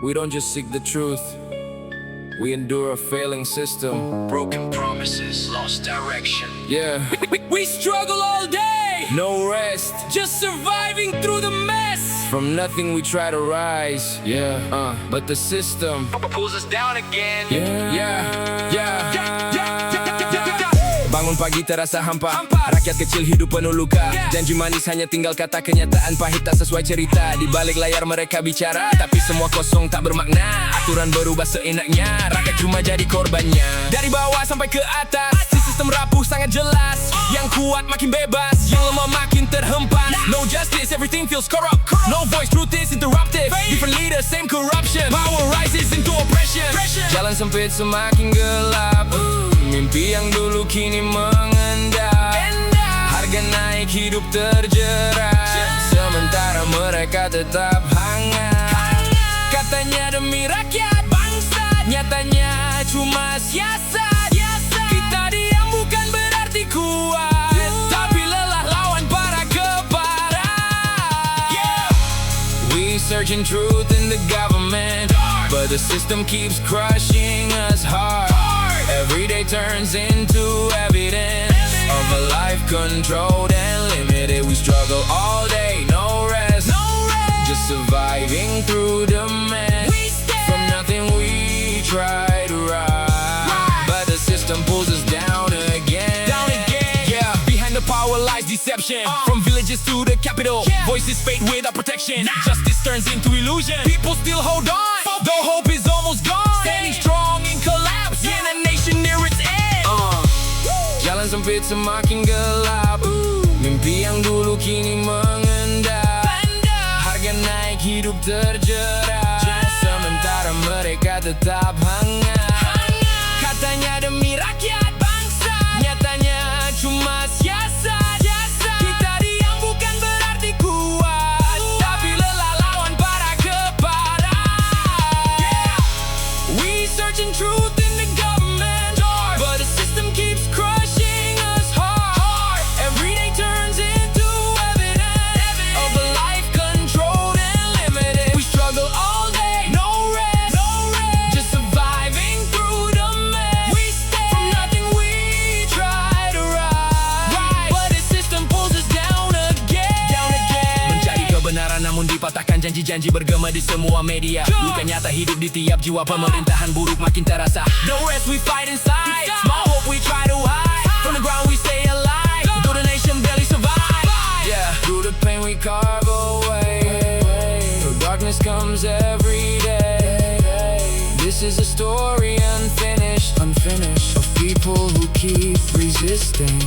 We don't just seek the truth, we endure a failing system. Broken promises, lost direction. Yeah, We struggle all day, no rest. just surviving through the mess. From nothing we try to rise. Yeah, but the system. Pulls us down again. Yeah. Bangun pagi terasa hampa. Rakyat kecil hidup penuh luka. Janji manis hanya tinggal kata, kenyataan pahit tak sesuai cerita. Di balik layar mereka bicara, tapi semua kosong tak bermakna. Aturan berubah seenaknya, rakyat cuma jadi korbannya. Dari bawah sampai ke atas, si sistem rapuh sangat jelas. Yang kuat makin bebas, yang lemah makin terhempas. No justice, everything feels corrupt. No voice, truth is interrupted. Different leaders, same corruption. Power rises into oppression. Jalan sempit semakin gelap. Mimpi yang dulu kini mengendap. Harga naik, hidup terjerat. Sementara mereka tetap hangat. Katanya demi rakyat, bangsa, nyatanya cuma siasat. Kita diam bukan berarti kuat, tapi lelah lawan para keparat. We searching truth in the government, but the system keeps crushing us hard. Every day turns into evidence of a life controlled and limited. We struggle all day, no rest, just surviving through the mess. From nothing we try to rise, but the system pulls us down again. Yeah, behind the power lies deception. From villages to the capital, voices fade without protection. Justice turns into illusion. People still hold on, though hope is almost gone. Standing strong in collapse, in a nation near its end. Jalan sempit semakin gelap. Mimpi yang dulu kini mengendap. Harga naik, hidup terjerat. Sementara mereka tetap hangat. Katanya demi rakyat, bangsa, nyatanya cuma siasat. Kita diam bukan berarti kuat, tapi lelah lawan para keparat. We searching truth in the government, but the system keeps crushing us hard. Every day turns into evidence of a life controlled and limited. We struggle all day, no rest, just surviving through the mess. From nothing we try to rise, but the system pulls us down again. Mencari kebenaran namun dipatahkan janji-janji bergema di semua media. Bukan nyata hidup di tiap jiwa, pemerintahan buruk makin terasa. No rest, we fight inside. Small hope we try to hide. From the ground we stay alive, though the nation barely survive. Yeah, through the pain we carve away. Through darkness comes every day. This is a story unfinished of people who keep resisting.